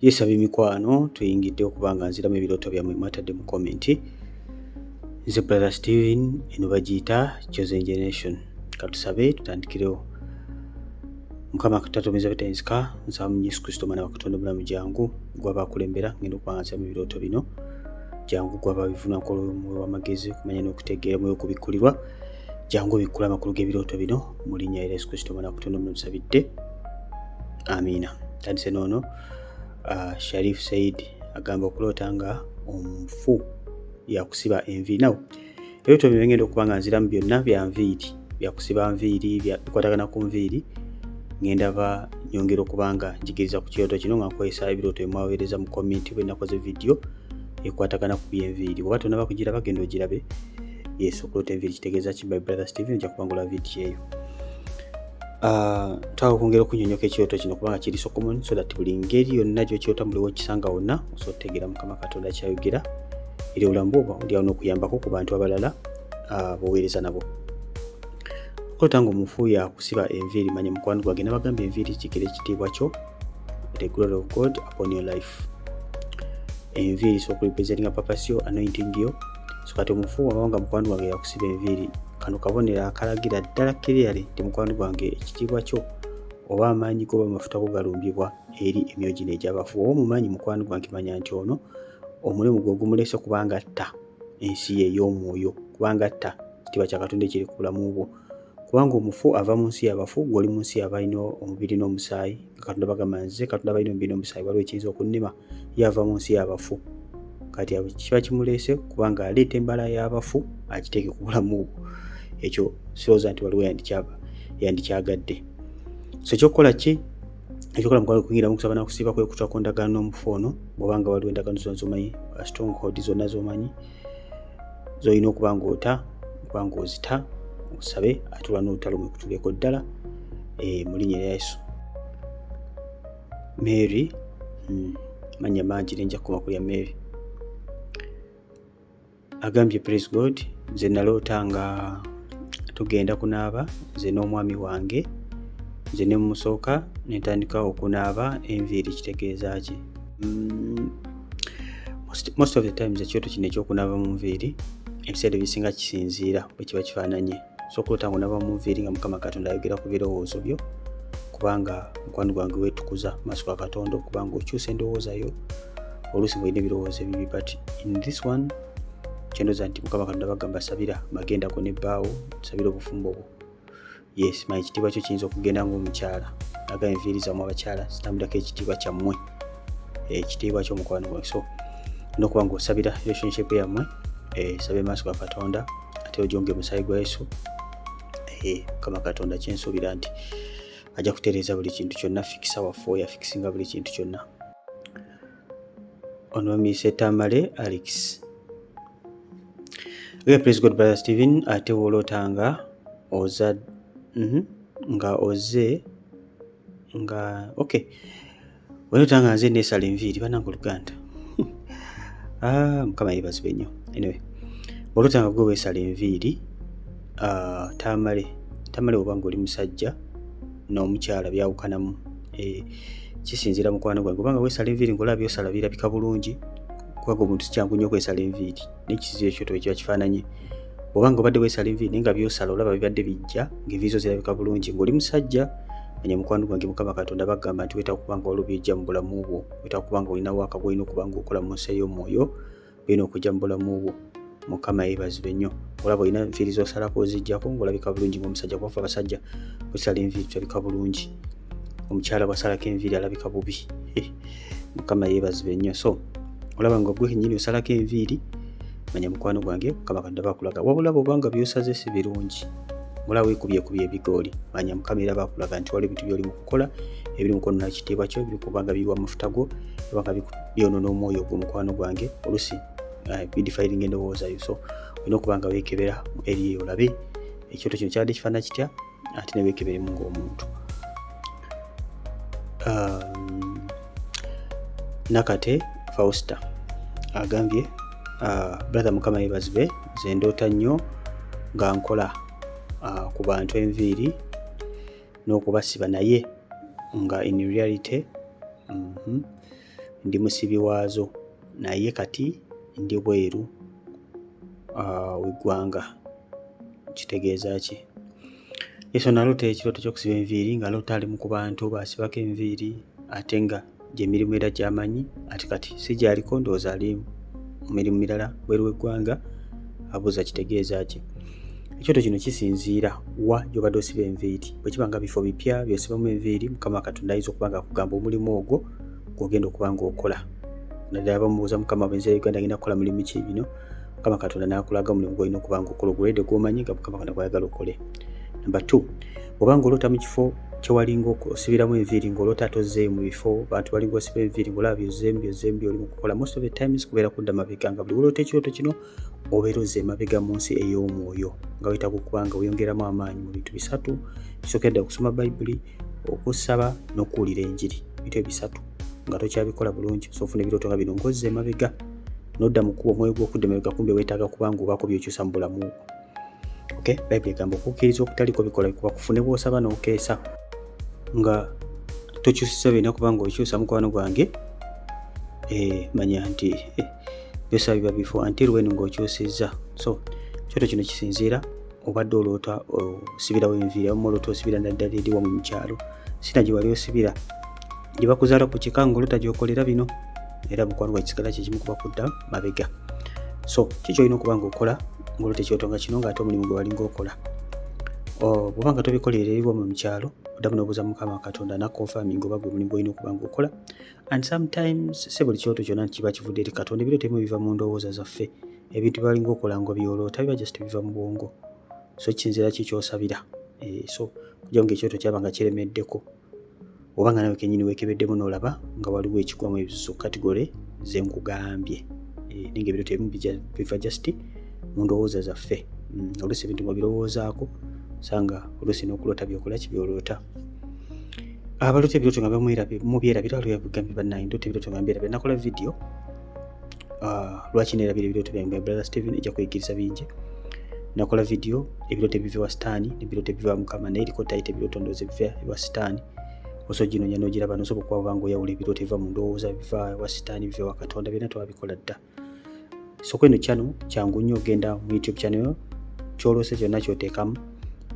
Yesaba emikwano tuyingidde okubanga nziramu ebirooto byammwe mwatadde mu comment. Nze Brother Steven eno bagiyita Chosen Generation. Katusabe tutandikirewo. Mukama katatumiza bitenzika nsaba mu Yesu Kristo mwana wa Katonda omulamu jangu gwabakulembera ngenda okubanga mu birooto bino jangu gwababivuna nkolo mwoyo w'amagezi kumanya n'okutegeera mwoyo okubikulirwa jangu bikula amakulu g'ebirooto bino mu linnya lya Yesu Kristo mwana wa Katonda omulamu nsabidde. Amina. Tandise noono. Sharif Said agamba okuloota nga omufu yakusiba enviiri. Nawo ebirooto bino ngenda okubanga nziramu byonna bya nviiri, byakusiba nviiri, bikwatagana ku nviiri. Ngenda ba nyongera okubanga njigiriza ku kirooto kino nga nkozesa ebirooto bimwaweereza mu comment bwe nakoze video ekwatagana ku by'enviiri. Oba tonaba kugira bagenda ogirabe. Yes, okuloota enviiri kitegeeza ki by Brother Steven nja kubangula video eyo. Tawo kwongera okunyonyoka ekirooto kino kubanga kiri so common so that buli ngeri yonna gy'okyota muliwo kisanga wonna osobola okutegeera Mukama Katonda kyayogera eri obulamu bwo oli awo n'okuyambako ku bantu abalala boweereza nabo. Okuloota ng'omufu yakusiba enviiri manya mukwano gwange nabagamba enviiri kigere ekitiibwa kyo, the glory of God upon your life. Enviiri so kurepresentinga purpose yo, anointing yo. So kati omufu wabanga mukwano gwange yakusiba enviiri, kano kabonera akalagira ddala clearly nti mukwano gwange ekitiibwa kyo oba amaanyi go amafuta go galumbibwa eri emyogi n'egy'abafu. Oba omumanyi mukwano gwange manya nti ono omulimu gwe gumulese kubanga atta ensi ye ey'omwoyo, kubanga atta ekitiibwa kya Katonda ekiri ku bulamu bwo. Kubanga omufu ava mu nsi y'abafu, gw'oli mu nsi y'abalina omubiri n'omusaayi. Katonda bagamba nze Katonda balina omubiri n'omusaayi waliwo ekiyinza okunnema, yava mu nsi y'abafu. Kati kiba kimulese kubanga aleeta embala y'abafu agiteeke ku bulamu bwo. Ekyo sirowooza nti waliwo yandikyagadde. So ekyokukola ki? Ekyokola mukwano kuyingira mu kusaba nakusiiba kwekutwa ku ndagaano n'omufu ono bw'obanga waliwo endagaano zonna z'omanyi, stronghold zonna z'omanyi z'olina okuba ng'ota, okuba ng'ozita, osabe atula n'olutalo mwekutuleko ddala mu linnya lya Yesu. Mary, manya mangi nenja kukoma ku lya Mary. Agambye praise God, nze naloota nga tugenda kunaaba nze n'omwami wange, nze ne musooka netandika okunaaba enviiri kitegeeza ki? Most of the times ekyoto kino ekyokunaaba mu nviiri ebiseera ebisinga kisinziira bwe kiba kifaananye. So okuloota ng'onaaba mu nviiri nga Mukama Katonda ayogera ku birowoozo byo kubanga mukwano gwange weetukuza maaso ga Katonda okubanga okyusa endowooza yo oluusi ng'olina ebirowoozo ebibi. But in this one kyendooza nti Mukama Katonda bagamba sabira magendako n'ebbaawo, sabira obufumbo bwo. Yes, manyi ekitiibwa kyo kiyinza okugenda ng'omukyala. Aga enviiri zammwe abakyala zitambulako ekitiibwa kyammwe, ekitiibwa ky'omukwano gwange. So n'okuba ng'osabira relationship yammwe, sabe maaso ga Katonda ate ojonge musaayi gwa Yesu. Mukama Katonda kyensuubira nti ajja kutereeza buli kintu kyonna, fikisa waffe yafikisinga buli kintu kyonna. Ono Mise Tamale Alex. Praise God Brother Steven, ate woloota nga oza nga oze nga okay. Woloota nga nze neesala enviiri bannange Oluganda. Mukama yeebazibwe nnyo. Anyway, woloota nga gwe weesala enviiri Tamale oba ng'oli musajja n'omukyala byawukanamu. Kisinziira mukwano gwange obanga weesala enviiri ng'olaba byosala birabika bulungi kubanga omuntu kyangu nnyo okwesala enviiri n'ekisinziiro ekyoto bwe kiba kifaananye. Obanga obadde weesala enviiri naye nga byosala olaba bibadde bijja ng'enviiri zo zirabika bulungi ng'oli musajja, manya mukwano gwange Mukama Katonda bagamba nti weetaaga okuba nga waliwo by'ojja mu bulamu bwo, weetaaga okuba nga olina waaka bw'olina okuba ng'okola mu nsi ey'omwoyo birina okujja mu bulamu bwo. Mukama yeebazibwe nnyo. Olaba olina enviiri z'osalako oziggyako ng'olabika bulungi ng'omusajja kuba ffe abasajja bwesala enviiri tulabika bulungi. Omukyala bw'asalako enviiri alabika bubi. Mukama yeebazibwe nnyo. So olaba nga gwe kennyini osalako enviiri manya mukwano gwange Mukama Katonda bakulaga. Wabula bw'obanga byosaze si birungi, olaba weekubyekubye ebigooli manya Mukama era bakulaga nti waliwo ebintu by'oli mu kukola ebiri mu kwonoona ekitiibwa kyo, ebiri kubanga biyiwa amafuta go, ebanga byonoona omwoyo gwo mukwano gwange oluusi bidifiring endowooza yo. So olina okuba nga weekebera eri eyo olabe ekyoto kino kyabadde kifaanana kitya ate ne weekeberemu ng'omuntu. Nakate Fausta agambye brother Mukama yeebazibwe, nze ndoota nnyo nga nkola ku bantu enviiri n'okubasiba naye nga in reality ndi musibi waazo naye kati ndi bweru w'eggwanga. Kitegeeza ki? Yesu naloota ekirooto ky'okusiba enviiri ng'aloota ali mu ku bantu baasibako enviiri ate nga gy'emirimu era gy'amanyi ate kati si gy'aliko ndowooza ali mu mirimu mirala bweru w'eggwanga. Abuuza kitegeeza ki? Ekyoto kino kisinziira wa gy'obadde osiba enviiri. Bwe kiba nga bifo bipya by'osibamu enviiri, Mukama Katonda ayinza okuba nga akugamba omulimu ogwo gw'ogenda okuba ng'okola. Naddala bamubuuza Mukama bwe nzira Uganda ngenda kukola mulimu ki bino, Mukama Katonda n'akulaga omulimu gw'olina okuba ng'okola ogulwadde gw'omanyi nga Mukama Katonda gw'ayagala okole. Number 2, bw'oba ng'oloota mu kifo kyewalinga osibiramu enviiri ng'oloota atozzeeyo mu bifo bantu balinga osiba enviiri ng'olaba byozzeemu by'oli mu kukola, most of the times kubeera kudda mabega, nga buli woloota ekirooto kino obeera ozze emabega mu nsi ey'omwoyo nga weetaaga okuba nga weyongeramu amaanyi mu bintu bisatu. Kisooka ddala okusoma Bayibuli, okusaba n'okuwulira enjiri. Bintu ebisatu nga tokyabikola bulungi so ofuna ebirooto nga bino ng'ozze emabega n'odda mu kkubo omwoyo gw'okudda emabega kumbe weetaaga kuba ng'obaako by'okyusa mu bulamu bwo. Okay? Bayibuli egamba okukkiriza okutaliko bikola bikuba kufune bw'osaba n'okeesa nga tokyusisa byonna kuba ng'okyusa mukwano gwange manya nti byosaba biba bifo until when ng'okyusizza. So ekyoto kino kisinziira obadde oloota osibirawo enviiri, abamu oloota osibira naddala eri wamu mu kyalo, sina gye wali osibira gye bakuzaala ku kika ng'oloota gy'okolera bino, era mukwano gwa kisigala kyekimu kuba kudda mabega. So kiki olina okuba ng'okola ng'oloota ekyoto nga kino ng'ate omulimu gwe walinga okola. Bw'oba nga tobikolerera eri wamu mu kyalo, oddamu n'obuuza Mukama Katonda n'akonfirming oba gwe mulimu gw'olina okuba ng'okola. And sometimes si buli kyoto kyonna kiba kivudde eri Katonda. Ebirooto ebimu biva mu ndowooza zaffe. Ebintu byalinga okola nga byoloota biba just biva mu bwongo. So kisinziira ki ky'osabira. So kujja ng'ekyoto kyaba nga kiremeddeko oba nga nawe kennyini weekebeddemu n'olaba nga waliwo ekigwamu ebizuzo kategore ze nkugambye. Naye ng'ebirooto ebimu biva just mu ndowooza zaffe. Oluusi ebintu ng'obirowoozaako sanga oluusi n'okuloota byokola kibyoloota. Abaloota ebirooto nga mubyerabira waliwo yabigambye bannange ndoota ebirooto nga mbyerabira. Nakola video lwaki neerabira ebirooto byange Brother Steven ejja kwegiriza bingi. Nakola video ebirooto ebiva ewa Sitaani n'ebirooto ebiva Mukama, naye eriko tayita ebirooto ndowooza ebiva ewa Sitaani. Osojjinoonya n'ogiraba n'osobola okuba nga oyawula ebirooto ebiva mu ndowooza biva ewa Sitaani biva ewa Katonda, byonna twabikola dda. So kweno channel kyangu nnyo ogenda mu YouTube channel kyoloose kyonna kyoteekamu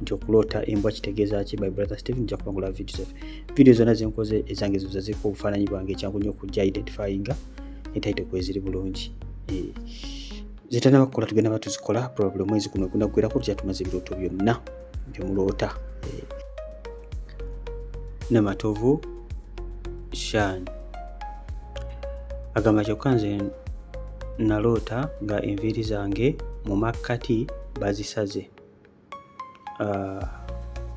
nti okuloota embwa kitegeeza ki by Brother Steven, nja kuba ngula video zonna ze nkoze ezange zoza ziriko obufaananyi bwange, kyangu nnyo okujja identifyinga ne title kweziri bulungi. Zetana bakola tugenda batuzikola probably omwezi guno gunaggwerako tutya tumaze ebirooto byonna byemuloota. Namatovu Shan agamba kyokka nze naloota nga enviiri zange mu makkati bazisaze.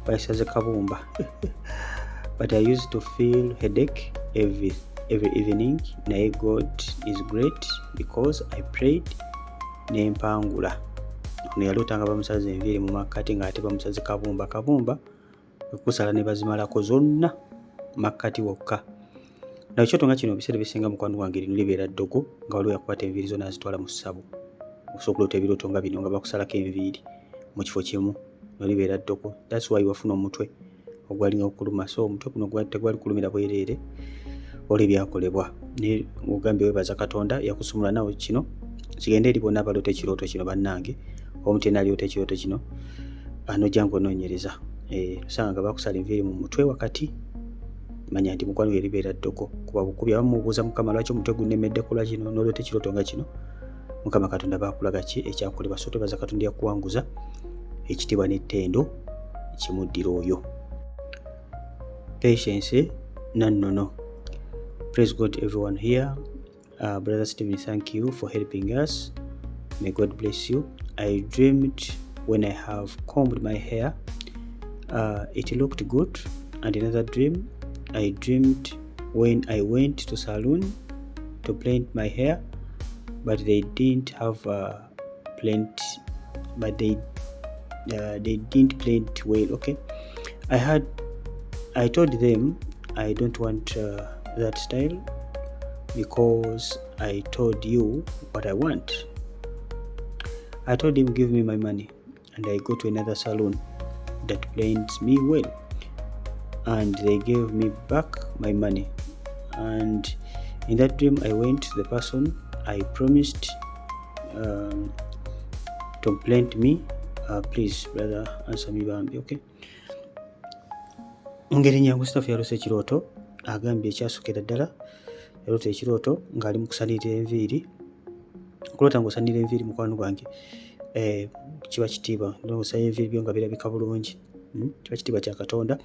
Bazisaze kabumba. But I used to feel headache every evening. Naye God is great because I prayed nempangula. Ono yaloota nga bamusaze enviiri mu makkati ng'ate bamusaze kabumba. Kabumba okusala ne bazimalako zonna makkati wokka. Naye ekyoto nga kino ebiseera bisinga mukwano gwange lino libeera ddogo nga waliwo yakwata enviiri zonna azitwala mu ssabo. Osobola okuloota ebirooto nga bino nga bakusalako enviiri mu kifo kimu nolibeera ddogo. That's why wafuna omutwe ogwalinga okuluma. So omutwe guno tegwali kulumira bwereere olwo ebyakolebwa. Naye ogambye weebaza Katonda yakusumula nawe kino kigenda eri bonna abaloota ekirooto kino bannange. Omuntu yenna aliyoota ekirooto kino anojja ng'onoonyereza. Osanga nga bakusala enviiri mu mutwe wakati manya nti mukwano gwe libeera ddogo. Kuba bukubi abamu mubuuza Mukama lwaki omutwe gunnemeddeko lwa kino n'oloota ekirooto nga kino. Mukama Katonda baakulaga ki ekyakolebwa. So twebaza Katonda yakuwanguza ekitiibwa n'ettendo kimuddira oyo. Patience nannono. Praise God everyone here. Brother Steven, thank you for helping us. May God bless you. I dreamed when I have combed my hair. It looked good. And another dream, I dreamed when I went to salon to plait my hair, but they didn't have they didn't plait well. Okay, I told them I don't want that style because I told you what I want. I told him give me my money, and I go to another salon that plaits me well, and they gave me back my money, and In that dream I went to the person I promised to plant me. Please brother answer me bambi. Okay, ngeri nyangu staff yalose ekirooto agambye ekyasukira ddala yalota ekirooto ng'ali mu kusanirira enviiri. Kulota ng'osanirira enviiri mukwano gwange kiba kitiibwa n'osanirira enviiri byo nga birabika bulungi, kiba kitiibwa kya Katonda,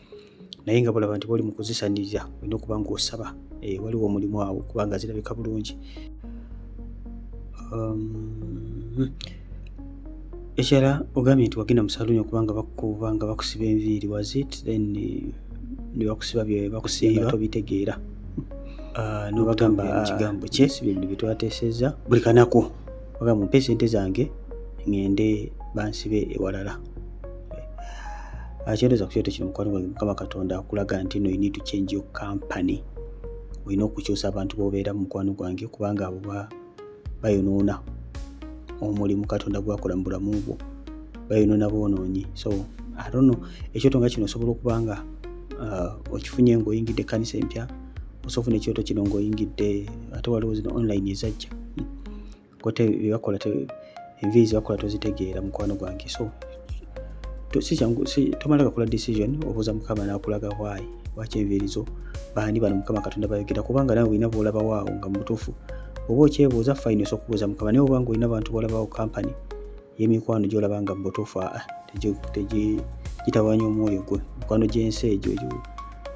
naye nga bulaba nti bw'oli mu kuzisanirira olina okuba ng'osaba waliwo omulimu awo kubanga zirabika bulungi. Ekirala ogambye nti wagenda mu saluuni okubanga bakuba nga bakusiba enviiri, was it then ne bakusiba bye bakusinga tobitegeera, n'obagamba ekigambo kye si bintu bye twateesezza buli kanaku, bagamba mumpe sente zange ngende bansibe ewalala. Kyendoza ku kyoto kino mukwano gwange, Mukama Katonda akulaga nti no you need to change your company. Olina okukyusa abantu b'obeera mu mukwano gwange kubanga abo bayonoona omulimu Katonda gwakola mu bulamu bwo, bayonoona boonoonyi. So I don't know, ekyoto nga kino osobola okuba nga okifunye ng'oyingidde ekkanisa empya, osobola okufuna ekyoto kino ng'oyingidde ate waliwo zino online ezajja kote byebakola enviiri zebakola tozitegeera mukwano gwange. So tomala gakola decision obuuza Mukama n'akulaga waki enviiri zo baani bano Mukama Katonda bayogera, kubanga nawe olina boolaba waawo nga mu butuufu oba okyebuuza fine osobola okubuuza Mukama, naye obanga olina abantu boolabawo kampani y'emikwano gy'olaba nga mu butuufu gitawaanya omwoyo gwe, mikwano gy'ensi egyo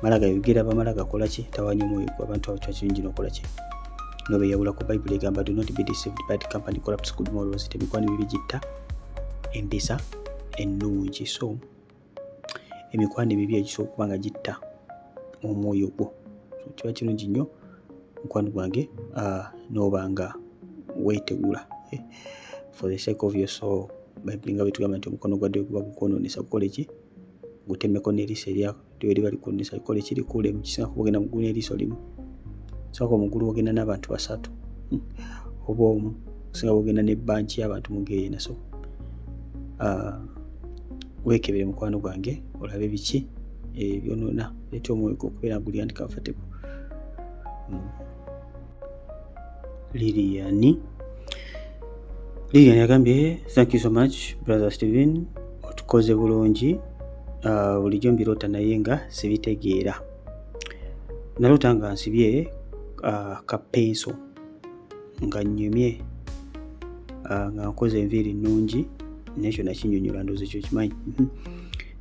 mala gayogera bamala gakola ki, tawaanya omwoyo gwe. Abantu abo kirungi n'okola ki, n'obeeyawula ku Bayibuli egamba do not be deceived, bad company corrupts good morals. Emikwano mibi gitta empisa ennungi. So emikwano emibi egisobola okuba nga gitta omwoyo gwo, kiba kirungi nnyo mukwano gwange n'oba nga weetegula for the sake of your soul. Bayibuli nga bwetugamba nti omukono gwa ddyo guba gukwonoonesa gukole ki, gutemeko n'eriiso eryo liba likoonesa likole ki, likuule mu kisinga kuba ogenda muggulu n'eriiso limu, soka omugulu ogenda n'abantu 3 oba omu, kusinga ogenda n'ebbanki y'abantu mugeena. So weekebere mukwano gwange olabe biki ebyonoona leeta omwoyo gwo okubeera guli and comfortable. Lilian yagambye thank you so much brother Steven, otukoze bulungi. Bulijjo mbiroota naye nga sibitegeera. Naloota nga nsibye kapenso nga nnyumye nga nkoze enviiri nnungi, nekyo nakinyonyola ndoozi ekyo kimanyi,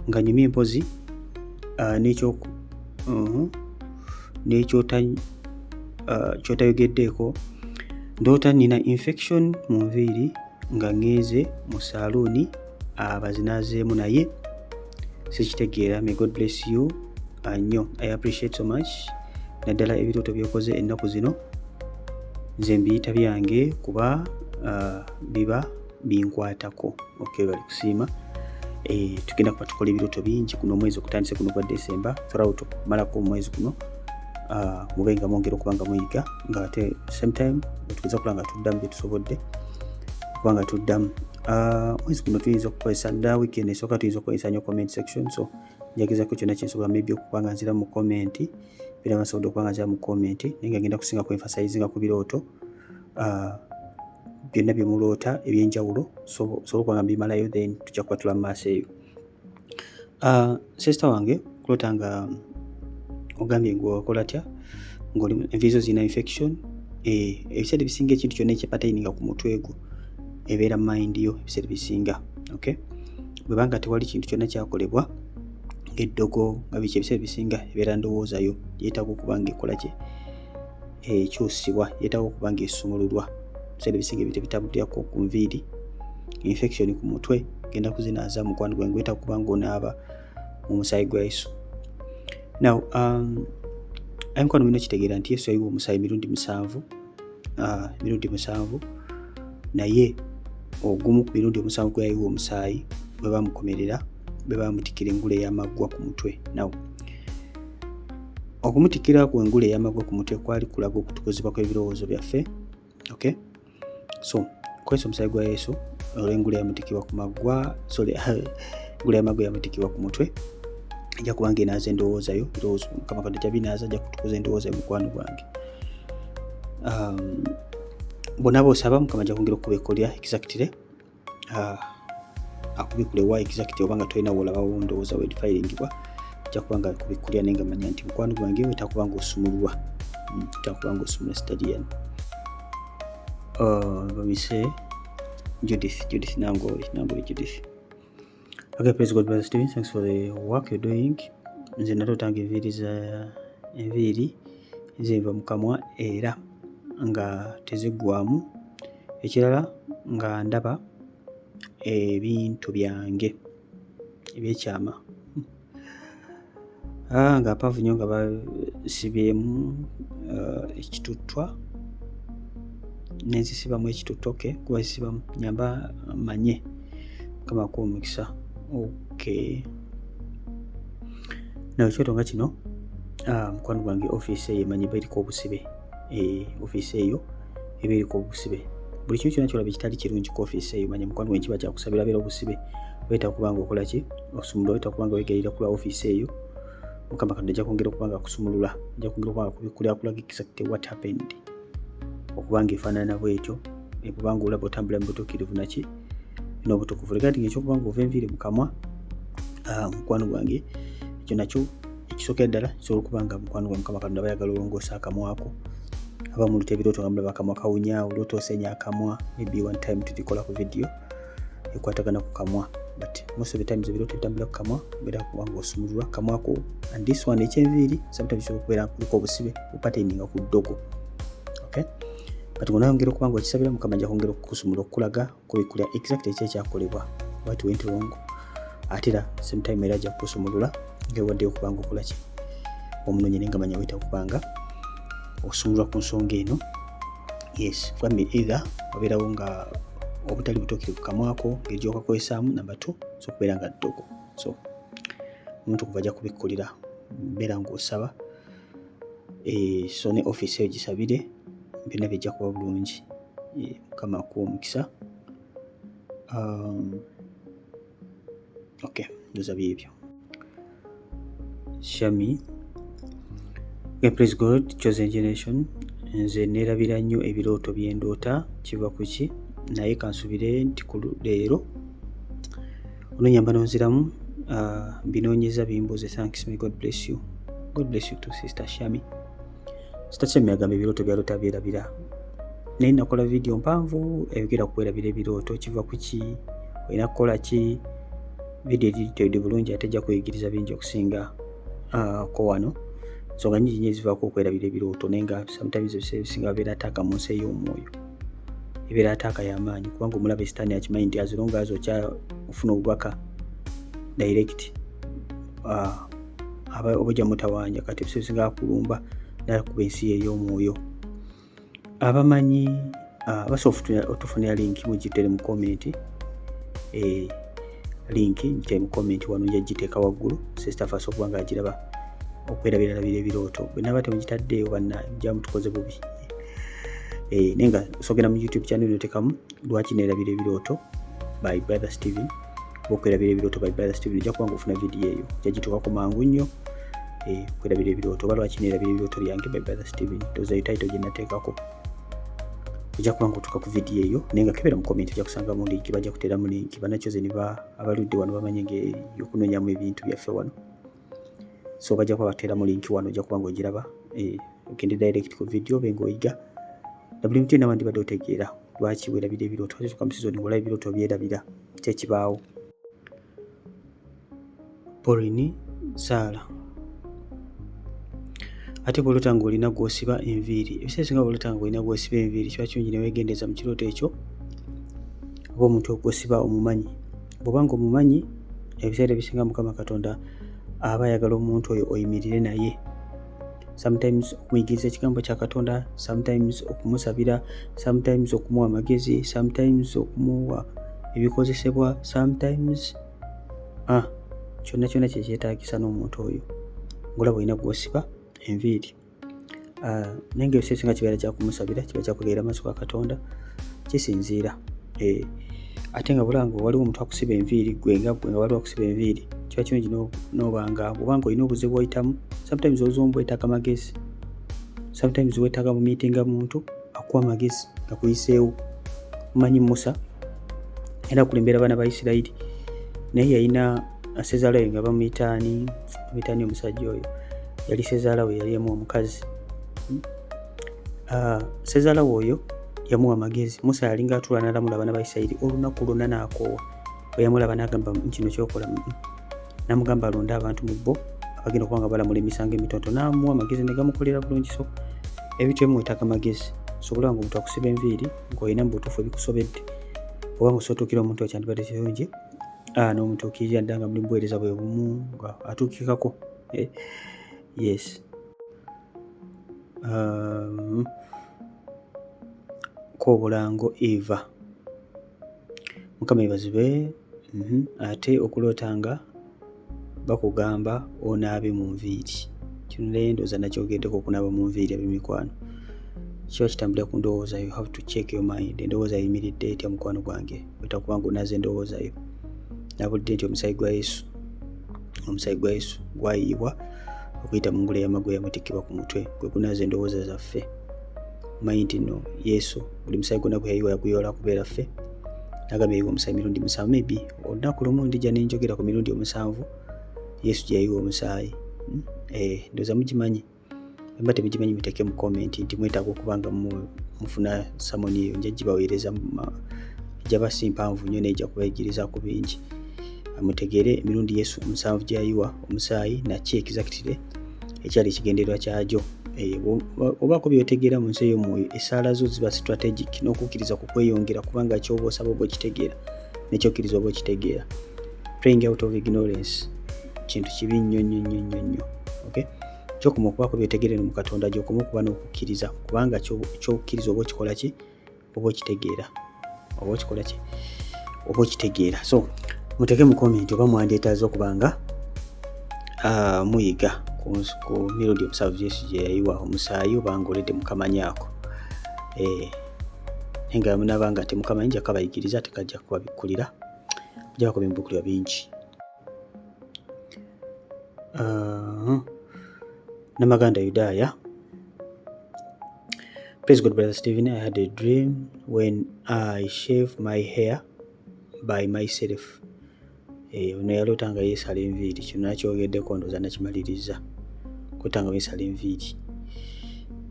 nga nnyumye empozi kyotayogeddeeko. Ndoota nina infection mu nviiri nga ngenze mu saluuni abazinaazeemu naye sikitegeera. May God bless you nnyo. I appreciate so much. Naddala ebirooto byokoze ennaku zino nze mbiyita byange kuba biba binkwatako. Okay, bali kusiima. Tugenda kuba tukola ebirooto bingi kuno omwezi okutandise kuno gwa December throughout okumalako omwezi kuno. Mube nga mwongera okuba nga muyiga nga ate same time tukuza kula nga tuddamu bye tusobodde okuba nga tuddamu. Mwezi guno tuyinza okukozesa dda weekend esooka tuyinza okukozesa nnyo comment section. So njagizako kyonna kyensobola maybe okuba nga nzira mu comment, biraba nsobodde okuba nga nzira mu comment, naye nga ngenda kusinga ku emphasize nga ku birooto byonna bye muloota ebyenjawulo sobola okuba nga mbimalayo then tujja kuba tula mu maaso eyo. Sister wange kuloota nga ogambye ng'okola tya ng'oli enviiri zo zirina infection. Ebiseera ebisinga ekintu kyonna ekyapataininga ku mutwe gwo ebeera mind yo ebiseera bisinga. Okay, bwebanga tewali kintu kyonna kyakolebwa ng'eddogo nga biki, ebiseera bisinga ebeera ndowooza yo yeetaaga okuba ng'ekola ki, ekyusibwa, yeetaaga okuba ng'esumululwa. Ebiseera bisinga ebyo tebitabuddeko ku nviiri, infection ku mutwe genda kuzinaaza mukwano gwange, weetaaga okuba ng'onaaba mu musaayi gwa Yesu. Now ayinkwano mulina kitegeera nti Yesu yayiwa omusaayi mirundi 7 naye ogumu ku mirundi 7 gwe yayiwa omusaayi bwe bamukomerera, bwe bamutikira engule ey'amaggwa ku mutwe. Now okumutikira ku engule ey'amaggwa ku mutwe kwali kulaga okutukuzibwa kw'ebirowoozo byaffe. Okay, so kwesa omusaayi gwa Yesu olw'engule yamutikibwa ku maggwa, engule y'amaggwa yamutikibwa ku mutwe, ajja kubanga enaaza endowooza yo, birowoozo Mukama Katonda gy'abinaaza ajja kutukuza endowooza yo mukwano gwange. bonna bosaba Mukama ajja kwongera okubikkulira exactly akubikule wa exactly obanga tolina wolaba wondowooza wedifairingibwa ajja kuba nga kubikkulira naye nga manya nti mukwano gwange wetakuba nga osumululwa takuba nga osumula stadian. Bamise Judith Nangoli Judith. Okay, praise God, Brother Stephen. Thanks for the work you're doing. Nze natotanga enviiri ziva mu kamwa era nga teziggwamu. Ekirala nga ndaba ebintu byange ebyekyama nga mpaavu nnyo nga basibyemu ekituttwa nenzisibamu ekituttwa kuba zisibamu nyamba manye Mukama akuwa omukisa. Okay, nawe ekyoto nga kino mukwano gwange ofiisi eyo emanyi beriko obusibe. Ofiisi eyo eba eriko obusibe. Buli kintu kyonna kyolaba kitali kirungi ku ofiisi eyo manya mukwano gwange kiba kyakusabira beera obusibe. Weta kubanga okola ki osumulula, weta kubanga wegerera kula ofiisi eyo Mukama Katonda ajja kwongera okubanga akusumulula, ajja kwongera okubanga akubikkulira akulaga exactly what happened okubanga efaanana bwetyo kubanga olaba otambula mu butuukirivu naki n'obutukuvu. Regarding ekyokubanga ova enviiri mu kamwa mukwano gwange ekyo nakyo ekisookera ddala kisobola okubanga mukwano gwa Mukama Katonda bayagala olongoosa akamwa ako. Abamu luta ebirooto nga mulaba akamwa kawunya, olwota osenya akamwa, maybe one time tudikola ku video ekwatagana ku kamwa, but most of the times ebirooto bitambula ku kamwa beera kubanga osumululwa kamwa ako. And this one ekyenviiri sometimes kisobola okubeera kuliko obusibe bupataininga ku ddogo. Okay, but ng'onayongera okubanga okisabira Mukama ajja kwongera okukusumula okulaga kubikkulira exactly ki ekyakolebwa what went wrong. Ate era same time era ajja kukusumulula ng'ewadde okubanga okola ki omunoonyi naye nga manya weta okubanga osumulwa ku nsonga eno. Yes, family either wabeerawo nga obutali butuukirivu kamwa ako ng'egyokakozesaamu. Number 2 so okubeera nga ddogo. So omuntu kuva ajja kubikkulira beera ng'osaba so ne ofiisi eyo gisabire byonna bijja kuba bulungi. Mukama akuwa omukisa. Okay, ndoza byebyo. Shami. Okay, praise God, chosen generation. Nze neerabira nnyo ebirooto bye ndoota kiva ku ki naye kansubire nti ku leero ononyamba nonziramu binoonyeza bimbuuze. Thanks, may God bless you. God bless you too, Sister Shami. Sister Shami agamba ebirooto byaloota byerabira naye nakola video mpanvu eyogera ku kwerabira ebirooto kiva ku ki, olina kukola ki. Video editoyedde bulungi ate ejja kuyigiriza bingi okusinga ko wano. Nsonga nnyingi nnyo ezivaako okwerabira ebirooto naye nga sometimes ebiseera ebisinga babeera ataaka mu nsi ey'omwoyo, ebeera ataaka y'amaanyi kubanga omulaba esitaani akimanyi nti as long as ofuna obubaka direct oba ojja mutawanja. Kati ebiseera ebisinga bakulumba naye kuba ensi ey'omwoyo. Abamanyi basobola otufunira linki mugitere mu comment. Linki gitere mu comment wano njagiteeka waggulu. Sister Faso kubanga agiraba okwerabirabira ebirooto bwenna bate mugitaddeeyo banna mujja mutukoze bubi. Naye nga sogera mu YouTube channel notekamu lwaki neerabira ebirooto by Brother Stephen, okwerabira ebirooto by Brother Stephen ojja kubanga ofuna video eyo jagituukako mangu nnyo. Okwerabira ebirooto oba lwaki neerabira ebirooto byange by Brother Stephen, toza title gye nateekako ojja kubanga otuuka ku video eyo naye nga kebera mu comment ojja kusangamu linki, bajja kuteeramu linki. Bannakyoze abaludde wano bamanye ng'eyokunoonyamu ebintu byaffe wano, so bajja kuba bateeramu linki wano ojja kubanga ogiraba ogende direct ku video obe ng'oyiga na buli muti n'abandi badde otegeera lwaki weerabira ebirooto. Tuka mu season ng'olaba ebirooto byerabira kyekibaawo. Pauline Sala. Ate bw'olota ng'olina gw'osiba enviiri, ebiseera ebisinga bw'olota ng'olina gw'osiba enviiri kiba kirungi ne weegendereza mu kirooto ekyo oba omuntu ogw'osiba omumanyi. Bw'oba nga omumanyi ebiseera ebisinga Mukama Katonda aba ayagala omuntu oyo oyimirire naye. Sometimes okumuyigiriza ekigambo kya Katonda, sometimes okumusabira, sometimes okumuwa amagezi, sometimes okumuwa ebikozesebwa, sometimes kyonna kyonna kyekyetaagisa n'omuntu oyo ng'olaba olina gw'osiba enviiri. Naye nga ebiseera ebisinga kibeera kyakumusabira, kiba kyakuleera maaso ga Katonda, kisinziira. Ate nga bulanga waliwo omuntu akusiba enviiri gwe nga waliwo akusiba enviiri kiba kirungi n'obanga bw'obanga olina obuzibu oyitamu. Sometimes ozombwetaaga magezi, sometimes weetaaga mu meetinga muntu akuwa amagezi gakuyiseewo. Mumanyi Musa era akulembera abaana ba Isirayiri, naye yalina sezaala we nga bamuyita ani omusajja oyo yali sezaala we yali yamuwa omukazi. Sezaala we oyo yamuwa amagezi. Musa yalinga atula n'alamula abaana ba Isirayiri olunaku lwonna n'akoowa. Bwe yamulaba n'agamba kino kyokola, n'amugamba alonde abantu mu bo abagenda okuba nga balamula emisango emitono, n'amuwa amagezi ne gamukolera bulungi. So ebintu ebimu weetaaga amagezi. Sobola nga omuntu akusiba enviiri ng'olina mu butuufu ebikusobedde, oba ng'osootuukira omuntu ekyandibadde kirungi n'omutuukirira ddala nga muli buweereza bwe bumu nga atuukikako. Yes. Koobulango Eva. Mukama yeebazibwe. Ate okulootanga bakugamba onaabe mu nviiri. Kino naye ndowooza nakyogeddeko, okunaaba mu nviiri ab'emikwano kiba kitambulira ku ndowooza yo. You have to check your mind. Endowooza yimiridde etya mukwano gwange? Wetaaga kuba nga onaaza endowooza yo. Nabudde nti omusaayi gwa Yesu gwayiibwa okuyita mu ngule y'amagwe yamutikkibwa ku mutwe, gwe kunaaza endowooza zaffe. Manyi nti no Yesu buli musaayi gwonna gwe yayiwa yaguyoola kubeera ffe. Nagamba yayiwa omusaayi mirundi 7, maybe olunaku lumu ndijja ne njogera ku mirundi 7 Yesu gye yayiwa omusaayi. Ndowooza mugimanyi. Mba temugimanyi muteeke mu comment nti mwetaaga okuba nga mufuna samoni eyo. Nja gibaweereza, ejjaba si mpanvu nnyo naye ejja kubayigiriza ku bingi. Mutegeere emirundi Yesu 7 gye yayiwa omusaayi naki exactly ekyali ekigendererwa kyagyo. Obaako byotegeera mu nsi ey'omwoyo, essaala zo ziba strategic n'okukkiriza ku kweyongera, kubanga ky'oba osaba oba okitegeera n'ekyokkiriza oba okitegeera. Praying out of ignorance kintu kibi nnyo. Okay? Kyokoma okubaako byotegeera mu Katonda gy'okoma okuba n'okukkiriza, kubanga ky'okkiriza oba okikola ki oba okitegeera. Oba okitegeera. So muteeke mu comment oba mwandeetaaza okuba nga muyiga ku mirundi 7 Yesu gye yayiwa omusaayi, oba ng'oledde mukamanyaako. Naye nga munaaba nga temukamanyi, nja kabayigiriza, tekajja kubabikkulira, kujja bakuba ebibukkulirwa bingi. Namaganda Yudaaya. Praise God, Brother Stephen. I had a dream when I shaved my hair by myself. Ono yalootanga yeesala enviiri. Kino nakyogeddeko, ndowooza nakimaliriza. Kwetanga weesala enviiri.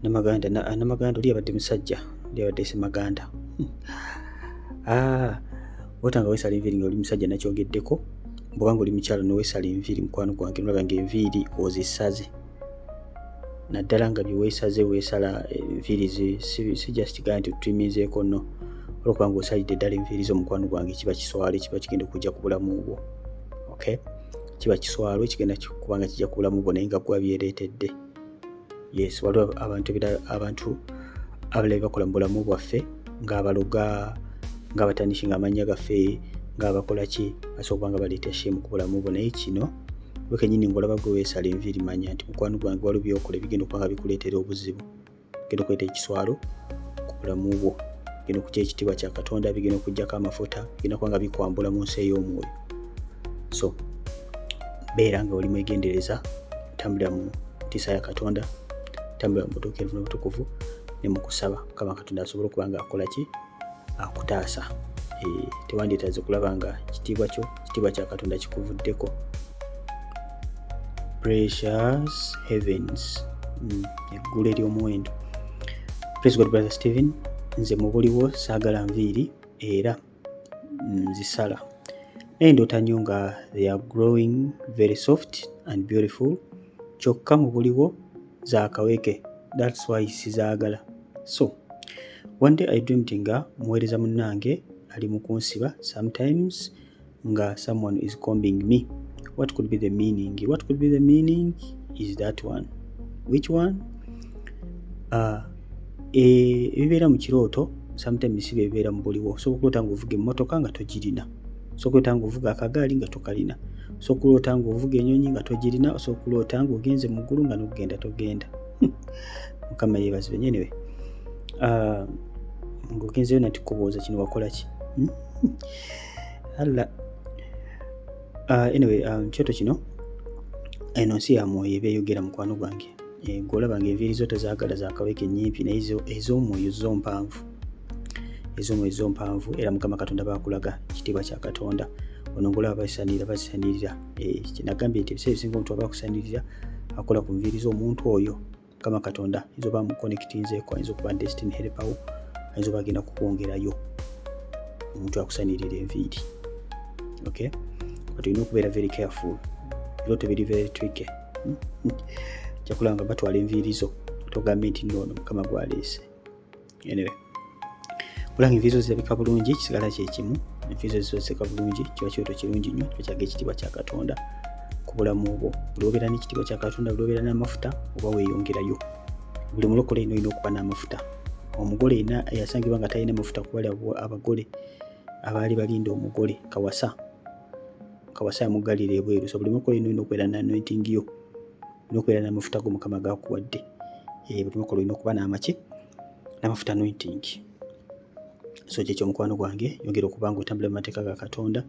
Namaganda oli yabadde musajja, oli yabadde Ssemaganda. Otanga weesala enviiri ng'oli musajja nakyogeddeko. Bw'obanga oli mukyala n'oweesala enviiri mukwano gwange, nolaba ng'enviiri ozisaze. Naddala nga bye weesala enviiri si just gaa nti otulimizeeko no. Olwokuba ng'osalidde ddala enviiri zo mukwano gwange, kiba kiswalo, kiba kigenda okujja ku bulamu bwo. Okay? Kiba kiswalo kigenda kubanga kijja ku bulamu bwo naye nga gwa byereetedde. Yes, waliwo abantu abalala bakola mu bulamu bwaffe ng'abaloga, ng'abatanishinga amannya gaffe, ng'abakola ki, asobola okuba nga baleeta shame ku bulamu bwo. Naye kino gwe kennyini ng'olaba gwe weesala enviiri, manya nti mukwano gwange waliwo byokola ebigenda okuba nga bikuleetera obuzibu, bigenda okuleeta ekiswalo ku bulamu bwo, bigenda okujja ekitiibwa kya Katonda, bigenda okujjako amafuta, bigenda okuba nga bikwambula mu nsi ey'omwoyo. So beera nga oli mwegendereza, tambulira mu ntiisa ya Katonda, tambulira mu butuukirivu n'obutukuvu ne mu kusaba. Mukama Katonda asobola okuba nga akola ki? Akutaasa. Tewandyetaaze kulaba nga kitiibwa kya Katonda kikuvuddeko. Precious heavens. Eggulu ery'omuwendo. Praise God, Brother Stephen. Nze mu buliwo saagala nviiri era nzisala. Naye ndoota nnyo nga they are growing very soft and beautiful. Kyokka mu buliwo zaakaweke. That's why sizaagala. So one day I dreamed nga muweereza munnange ali mu kunsiba. Sometimes nga someone is combing me. What could be the meaning? What could be the meaning is that one. Which one? Ebibeera mu kirooto sometimes si bibeera mu buliwo. So okuloota ng'ovuga emmotoka nga togirina. So okuloota ng'ovuga akagaali nga tokalina. So okuloota ng'ovuga ennyonyi nga togirina. So okuloota ng'ogenze mu ggulu nga n'okugenda togenda. Mukama yeebazibwe. Anyway, ng'ogenzeyo nati kubooza kino wakola ki? Anyway, kyoto kino eno nsi ya mwoyo eba eyogera mukwano gwange. ng'olaba ng'enviiri zo tezaagala zaakaweke nnyimpi naye ez'omwoyo zo mpanvu. Ez'omwoyo zo mpanvu era Mukama Katonda baakulaga ekitiibwa kya Katonda. Ono ng'olaba bazisanirira. Kinagambye nti ebiseera ebisinga omuntu aba akusanirira akola ku nviiri z'omuntu oyo. Mukama Katonda ayinza oba muconnectinzeeko, ayinza okuba destiny helper wo, ayinza oba agenda kukwongerayo omuntu akusanirira enviiri. Okay? But olina okubeera very careful. Ebirooto biri very tricky. Kyakulaba nga batwala enviiri zo togambe nti noono Mukama gwaleese. Anyway, kulanga enviiri zo zirabika bulungi, kisigala kye kimu. Enviiri zo zirabika bulungi kiba kirooto kirungi nnyo, kiba kyaga ekitiibwa kya Katonda ku bulamu bwo. Buli obeera n'ekitiibwa kya Katonda, buli obeera n'amafuta oba weeyongerayo. Buli mulokole ino olina okuba n'amafuta. Omugole yasangibwa nga talina mafuta ku bali abagole abaali balinda omugole Kawasa yamuggalira ebweru. So buli mulokole ino olina okubeera n'anointing yo, olina okubeera n'amafuta go Mukama gaakuwadde. Buli mulokole olina okuba n'amafuta anointing. So kyekyo mukwano gwange, yongera okuba nga otambula mu mateeka ga Katonda.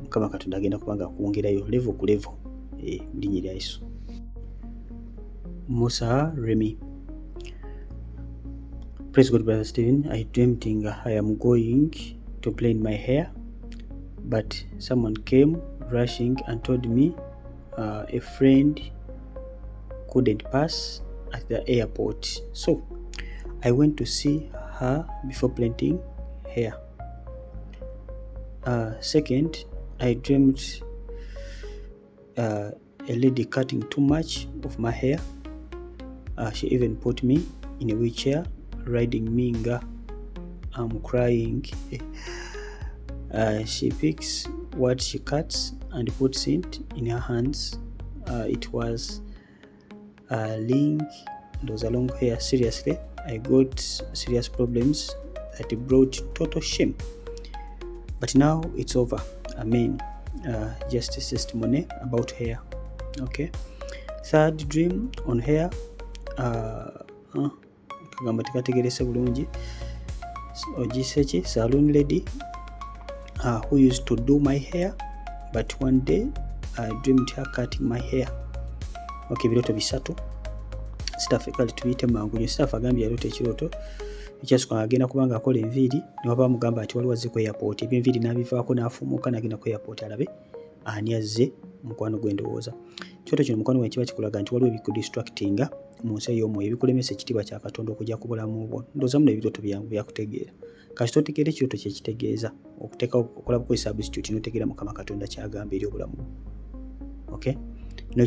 Mukama Katonda agenda kuba nga akwongerayo level ku level mu linnya lya Yesu. Musa Remy. Praise God, Brother Stephen. I dreamt I am going to plait my hair, but someone came rushing and told me a friend couldn't pass at the airport. So I went to see her before plaiting hair. Second, I dreamt a lady cutting too much of my hair. She even put me in a wheelchair, riding me. I'm crying. She picks what she cuts and puts it in her hands. It was a long hair. Seriously, I got serious problems that brought total shame. But now it's over. Amen. Just a testimony about hair. Okay. Third dream on hair. Kagamba tekategerese bulungi. Ogiseki salon lady who used to do my hair, but one day I dreamed her cutting my hair. Okay, birooto bisatu. Staff kali tuyite mangu nyo. Staff agambye yalota ekirooto ekyasooka agenda kubanga akola enviiri ne waba mugamba ati waliwo azze ku airport. Ebyo enviiri n'abivaako n'afumuuka n'agenda ku airport alabe ani azze mukwano gw'endowooza. Ekirooto kino mukwano gwe kiba kikulaga nti waliwo ebikudistractinga mu nsi ey'omwoyo ebikulemesa ekitiibwa kya Katonda okujja ku bulamu bwo. Ndowooza muno ebirooto byangu byakutegeera. Kasita otegeera ekirooto kye kitegeeza okuteeka okola bukozi substitute n'otegeera Mukama Katonda kyagamba eri obulamu bwo. Okay?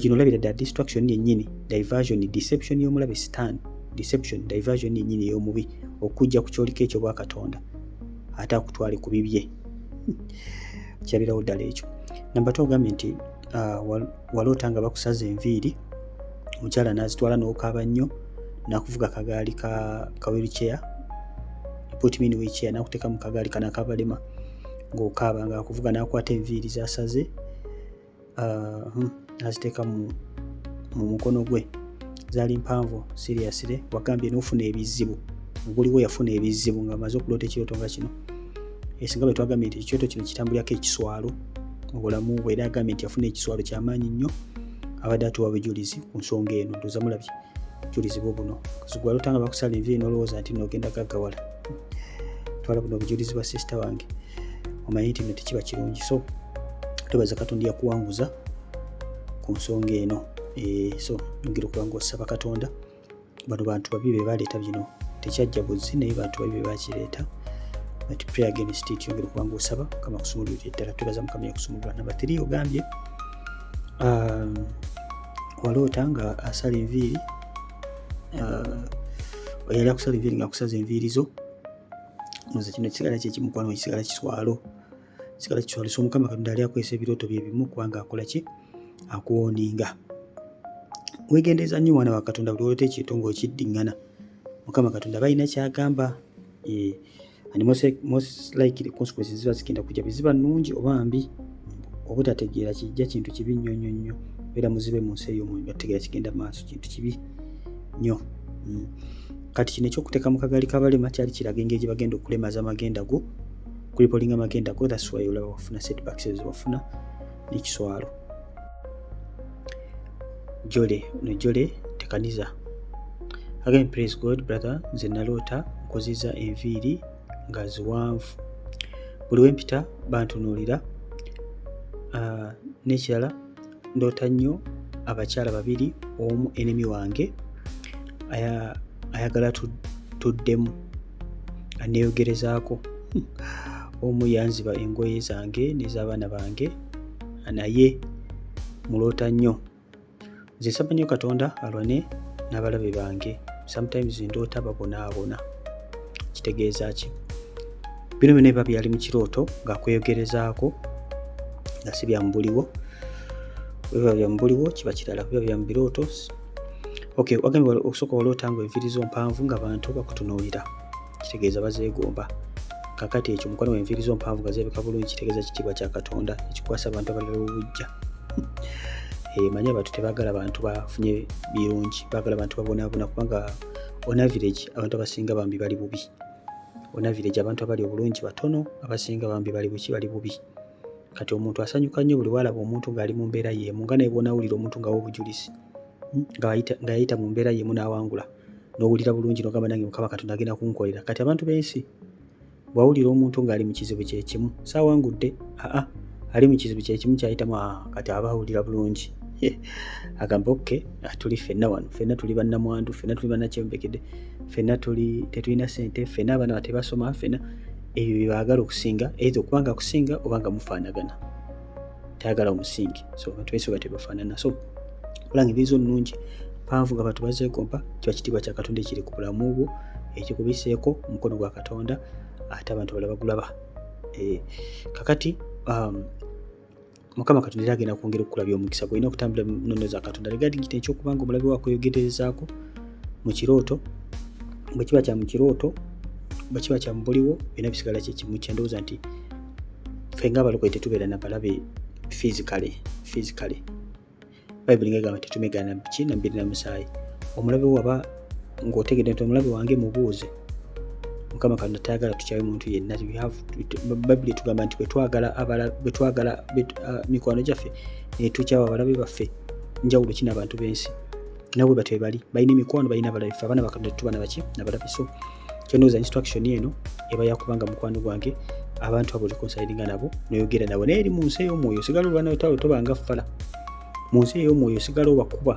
Kino olabira ddala distraction yennyini, diversion, deception y'omulabe Sitaani, deception, diversion yennyini ey'omubi okujja ku kyoliko ekyo bwa Katonda ate akutwale ku bibye. Kyabirawo ddala ekyo. Namba 2 ogambye nti waloota nga bakusaza enviiri, omukyala n'azitwala n'okaaba nnyo n'akuvuga kagaali ka wheelchair, put me in wheelchair, n'akuteeka mu kagaali kana akabalema ng'okaaba ng'akuvuga n'akwata enviiri z'asaze n'aziteeka mu mukono gwe. Zaali mpanvu seriously, wagambye n'ofuna ebizibu. Oguliwo yafuna ebizibu ng'amaze okuloota ekirooto nga kino. Singa bwe twagambye nti ekirooto kino kitambulirako ekiswalo mu bulamu bwe, era agambye nti yafuna ekiswalo ky'amaanyi nnyo. Abadde atuwa bujulizi ku nsonga eno. Ndowooza mulabye bujulizi bwo buno. Kazigwa aloota nga bakusala enviiri n'olowooza nti n'ogenda gaggawala. Twala buno obujulizi bwa sister wange. Omanyi nti tekiba kirungi. So twebaza Katonda yakuwanguza ku nsonga eno. So yongera okuba ng'osaba Katonda. Bano bantu babi be baleeta bino. Tekyajja buzzi naye bantu babi be bakireeta. But pray against it. Yongera okuba ng'osaba Mukama akusumululire ddala. Twebaza Mukama yakusumulula. Namba 3 ogambye waloota nga asala enviiri, yali akusala enviiri ng'akusaza enviiri zo. Nze kino kisigala kyekimu mukwano we, kisigala kiswalo. So Mukama Katonda ali akwesa ebirooto bye bimu kubanga akola ki? Akuwoninga. Weegendereza nnyo mwana wa Katonda, buli oloota ekintu ng'okiddiŋŋana. Mukama Katonda balina kyagamba. And most likely consequences ziba zigenda kujja, bwe ziba nnungi oba mbi. Obutategeera kijja kintu kibi nnyo nnyo nnyo. Beera muzibe mu nsi ey'omwoyo nga tegeera kigenda maaso, kintu kibi nnyo. Kati kino ekyokuteeka mu kagaali k'abalema kyali kiraga engeri gye bagenda okulemaza amagenda go, kulipolinga amagenda go. That's why olaba wafuna setbacks ezo wafuna n'ekiswalo. Jole tekaniza. Again, praise God brother, nze naloota nkoziza enviiri nga ziwanvu. Buli wempita bantunuulira. N'ekirala ndoota nnyo abakyala babiri, omu enemy wange ayagala tuddemu aneeyogerezaako. Omu yanziba engoye zange n'ez'abaana bange, naye muloota nnyo. Nze nsaba nnyo Katonda alwane n'abalabe bange. Sometimes ndoota babonaabona. Kitegeeza ki? Bino byonna biba byali mu kirooto ng'akweyogerezaako nga si bya mbuliwo. Biba bya mbuliwo kiba kirala, biba bya mu birooto. Okay, wagambye okusooka waloota ngo enviiri zo mpanvu nga bantu bakutunuulira, kitegeeza bazeegomba. Kakati ekyo mukwano wa enviiri zo mpanvu nga zeebeka bulungi kitegeeza kitiibwa kya Katonda ekikwasa abantu abalala obujja. Manya abantu tebaagala bantu bafunye birungi, baagala bantu babonaabona, kubanga on average abantu abasinga bambi bali bubi. On average abantu abali obulungi batono, abasinga bambi bali bubi. Kati omuntu asanyuka nnyo buli walaba omuntu ng'ali mu mbeera yeemu, nga naye bw'onaawulira omuntu ng'awa obujulizi ng'ayita mu mbeera yeemu n'awangula, n'owulira bulungi n'ogamba nange Mukama Katonda agenda kunkolera. Kati abantu b'ensi bw'awulira omuntu ng'ali mu kizibu kye kimu, saawangudde, ali mu kizibu kye kimu kyayitamu, kati aba awulira bulungi. Agamba okay, tuli ffenna wano, ffenna tuli bannamwandu, ffenna tuli bannakyembekedde, ffenna tetulina ssente, ffenna abaana tebasoma, ffenna. Ebyo bye baagala okusinga, either okubanga akusinga oba nga mufaanagana. Tayagala omusingi. So abantu benshi nga tebafaanana. So kulanga enviiri nnungi mpanvu nga abantu bazeegomba, kiba kitiibwa kya Katonda ekiri ku bulamu bwo, ekikubiseeko omukono gwa Katonda, ate abantu balaba bagulaba. Kakati Mukama Katonda era agenda kwongera okukulabya omukisa gw'olina okutambula mu nnono za Katonda. Regarding ekyokubanga omulabe wakweyogerezaako mu kirooto, bwe kiba kya mu kirooto, bwe kiba kya mubuliwo, byonna bisigala kye kimu. Kyendowooza nti ffe ng'abalokole tetubeera na balabe physically. Bayibuli ng'egamba tetumegana na mbiri na musaayi. Omulabe waba ng'otegedde nti omulabe wange mubuuze. Mukama Katonda tayagala tukyawe muntu yenna. Bayibuli etugamba nti bwe twagala mikwano gyaffe ne tukyawa abalabe baffe, njawulo ki n'abantu b'ensi? Nabo bwe batyo bali, balina emikwano, balina abalabe. Ffe abaana ba Katonda tetuba n'abalabe. So kyendowooza instruction eno eba yakubanga mukwano gwange abantu abo likonsayiringa nabo noyogera nabo, naye eri mu nsi ey'omwoyo osigala olwana olutalo tobanga ffala. Mu nsi ey'omwoyo osigala obakuba,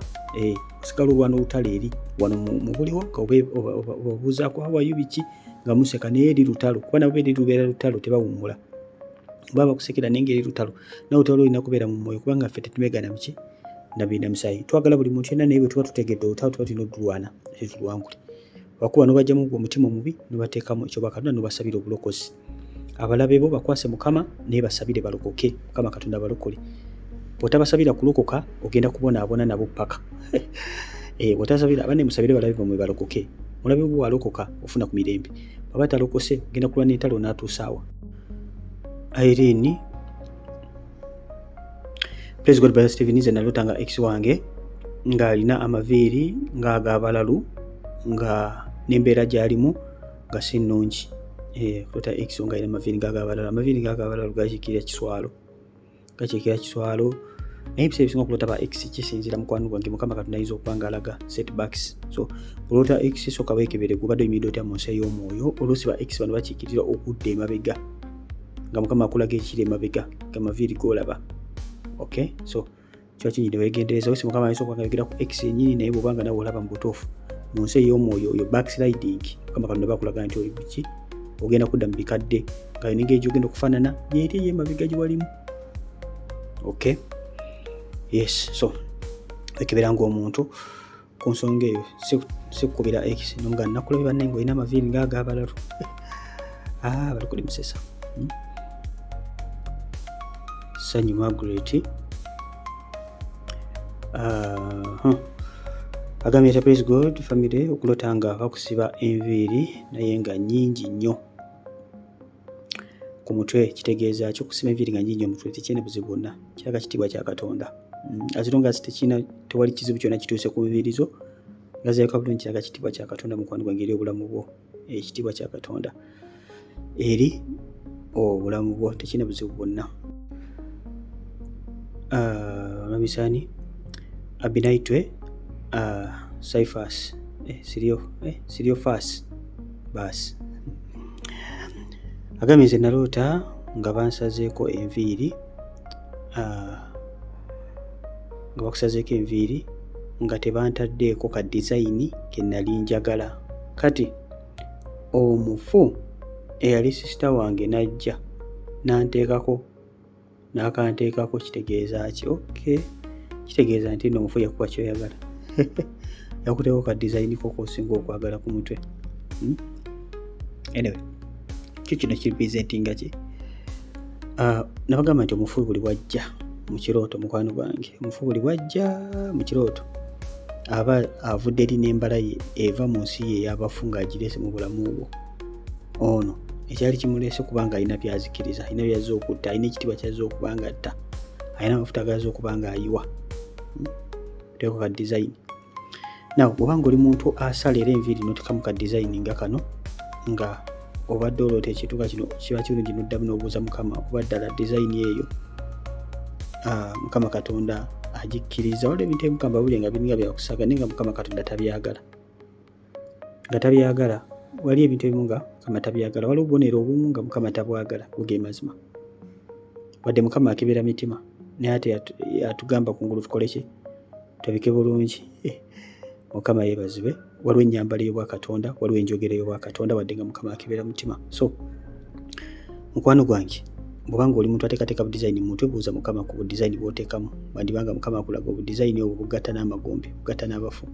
osigala olwana olutalo eri wano mu buliwo nga obabuuzaako awayo biki nga museka, naye eri lutalo, kuba nabo eri lubeera lutalo tebawummula. Baba bakusekera naye ngeri lutalo, nawe olutalo olina kubeera mu mwoyo, kubanga ffe tetumegana muki nabbi na musaayi. Twagala buli muntu yenna, naye bwe tuba tutegedde olutalo tuba tulina oddulwana tetulwangule. Wakuba n'obajjamu omutima omubi n'obateekamu ekyoba Katonda n'obasabira obulokozi. Abalabe bo bakwase Mukama naye basabire balokoke, Mukama Katonda balokole. Bw'otabasabira kulokoka ogenda kubonaabona nabo paka. Bw'otasabira abanne musabire balabe bamwe balokoke. Mulabe bwo walokoka ofuna ku mirembe. Baba talokose ogenda kulwana entalo n'atuusaawa. Irene, praise God brother Stephen, nze naloota nga ex wange ng'alina amaviiri ng'ag'abalalu nga n'embeera gy'alimu nga si nnungi. Loota ex ng'alina amaviiri ng'ag'abalalu. Amaviiri ng'ag'abalalu gakiikirira kiswalo. Naye ebiseera ebisinga okuloota ba ex kisinziira mukwano gwange Mukama Katonda ayinza okuba ng'alaga setbacks. So oloota ex sooka weekebere gubadde oyimiridde otya mu nsi ey'omwoyo. Oluusi ba ex bano bakiikirira okudda emabega nga Mukama akulaga ekiri emabega ng'amaviiri g'olaba. Okay, so kiba kinyidde weegendereza. Oluusi Mukama ayinza okuba ng'ayogera ku ex yennyini, naye bw'obanga nawe olaba mu butuufu mu nsi ey'omwoyo oyo backsliding, Mukama Katonda bakulaga nti oli biki ogenda kudda mu bikadde nga n'engeri gy'ogenda okufaanana yeeri ey'emabega gye walimu. Okay, yes, so ekebera ng'omuntu ku nsonga eyo si kukubira ex nga nakulabye banne ng'olina amaviiri ng'ag'abalalu. Balokole musesa. Sanyu Margaret agambye ati praise God family, okuloota nga bakusiba enviiri naye nga nnyingi nnyo ku mutwe, kitegeeza kyo kusiba enviiri nga nnyingi nnyo mutwe tekirina buzibu bwonna, kiraga kitiibwa kya Katonda. As long as tewali kizibu kyonna kituuse ku nviiri zo nga zirabika bulungi, kiraga kitiibwa kya Katonda mukwano gwange eri obulamu bwo. Ekitiibwa kya Katonda eri obulamu bwo tekirina buzibu bwonna. Mamisani Abinaitwe Cyphus Siriofas basi agambye nze naloota nga bansazeeko enviiri nga bakusazeeko enviiri nga tebantaddeeko ka design ke nali njagala. Kati omufu eyali sisita wange najja n'akanteekako kitegeeza ki? Okay, kitegeeza nti nno omufu yakuba kyoyagala yakuteeko ka design ko kosinga okwagala ku mutwe. Anyway, kino kirepresentinga ki? Nabagamba nti omufu buli wajja mu kirooto, mukwano gwange, omufu buli wajja mu kirooto aba avudde eri n'embala ye eva mu nsi ye ey'abafu ng'agireese mu bulamu bwo. Ono ekyali kimuleese kubanga alina byazikiriza, alina byazze okutta, alina ekitiibwa kyazze okuba nga atta, alina amafuta gazze okuba nga ayiwa. Teeko ka design. Naw obanga oli muntu asala era enviiri n'otekamu ka design nga kano, nga obadde oloota ekituuka kino kiba kirungi n'oddamu n'obuuza Mukama kuba ddala design eyo Mukama Katonda agikkiriza. Waliwo ebintu Mukama buli nga biringa byakusaga naye nga Mukama Katonda tabyagala. Nga tabyagala, waliwo ebintu ebimu nga Mukama tabyagala, waliwo obubonero obumu nga Mukama tabwagala, buge mazima. Wadde Mukama akebera mitima naye ate yatugamba kungulu tukole ki? Tubike bulungi. Mukama yeebazibwe. Waliwo ennyambala y'obwa Katonda, waliwo enjogera y'obwa Katonda wadde nga Mukama akebera mutima. So mukwano gwange, bw'obanga oli muntu ateekateeka bu design muntu ebuuza Mukama ku bu design bw'oteekamu. Bandibanga Mukama akulaga obu design obwo bugatta n'amagombe, bugatta n'abafu.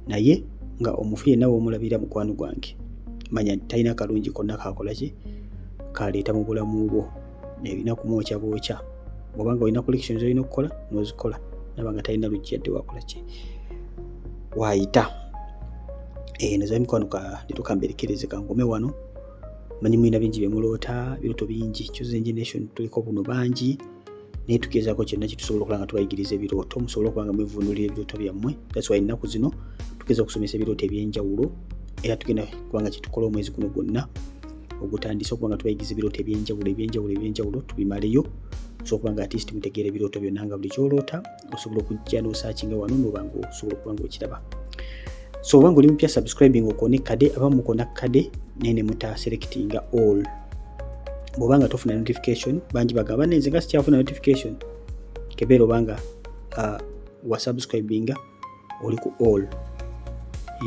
Naye nga omufu yenna w'omulabira mukwano gwange, manya nti talina kalungi konna kakola ki? Kaleeta mu bulamu bwo. Nebina kumwokya bwokya. Bw'obanga olina collections olina okukola n'ozikola. Nabanga talina lujja yadde wakola ki? Waayita. Nazo mikwano leero kamberekereze kangome wano. Manyi mulina bingi bye muloota, birooto bingi. Chosen Generation tuliko buno bangi. Naye tugezaako kyonna kitusobola okuba nga tubayigiriza ebirooto, musobole okuba nga mwevvuunulira ebirooto byammwe. That's why ennaku zino tugeza okusomesa ebirooto eby'enjawulo era tugenda kuba nga kitukola omwezi guno gwonna ogutandise okuba nga tubayigiriza ebirooto eby'enjawulo tubimaleyo. So okuba nga artist mutegeera ebirooto byonna nga buli kyoloota osobola okujja n'osaakinga wano n'oba nga osobola okuba nga okiraba. So obanga oli mupya subscribing okone kade, abamu mukona kade nene muta selectinga all. Bw'obanga tofuna notification bangi bagamba nze nga sikyafuna notification, kebeera obanga wa subscribinga oli ku all.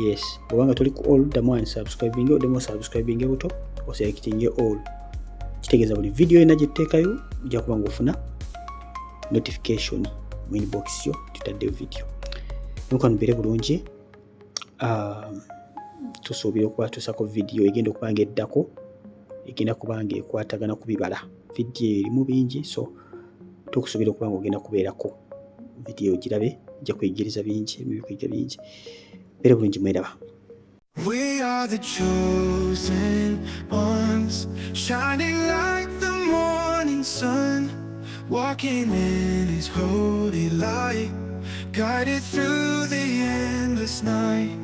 Yes, bw'obanga toli ku all ddamu unsubscribinga oddemu subscribinga buto oselectinge all. Kitegeeza buli video yonna gye tuteekayo ojja kuba ng'ofuna notification mu inbox yo tutaddeyo video. Mukwano mbeere bulungi. Tusuubira okuba tusako video egenda okuba nga eddako, egenda kuba nga ekwatagana ku bibala. Video erimu bingi, so tukusuubira okuba nga ogenda kubeerako video girabe, ojja kwegiriza bingi, ebikwiga bingi. Mbeere bulungi, mweraba. We are the chosen ones, shining like the morning sun, walking in His holy light, guided through the endless night.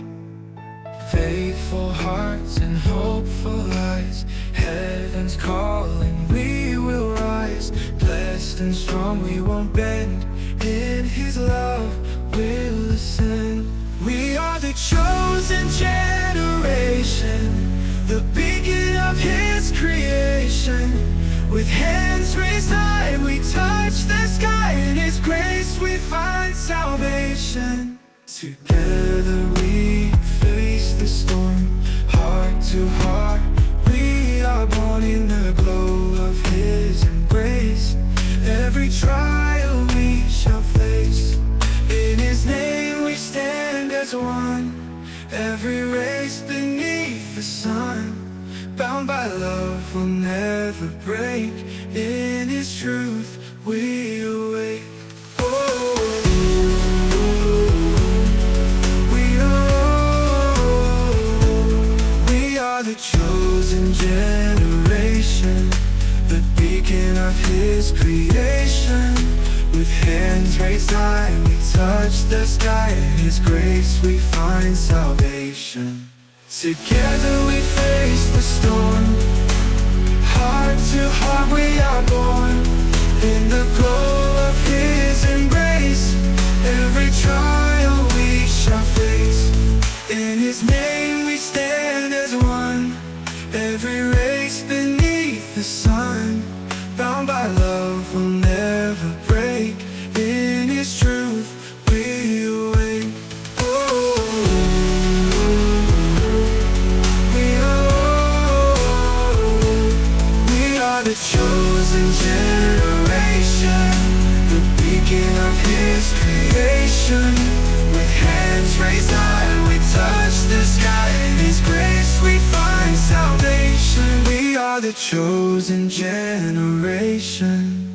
Faithful hearts and hopeful eyes, heaven's calling, we will rise. Blessed and strong, we won't bend, in His love we'll ascend. We are the chosen generation, the beacon of His creation. With hands raised high, we touch the sky. In His grace we find salvation. Together we face the storm, heart to heart. We are born in the glow of His embrace. Every trial we shall face, in His name we stand as one. Every race beneath the sun, bound by love will never break. In His truth we awake. We are the chosen generation, the beacon of His creation. With hands raised high, we touch the sky. In His grace we find salvation. Together we face the storm, heart to heart we are born. In the glow of His embrace, every trial we shall face. In His name we stand as one. Every race beneath the sun, bound by love will never break. In His truth we awake. We are the chosen generation, the beacon of His creation. With hands raised high, we touch the sky. In His grace we find salvation. We are the chosen generation.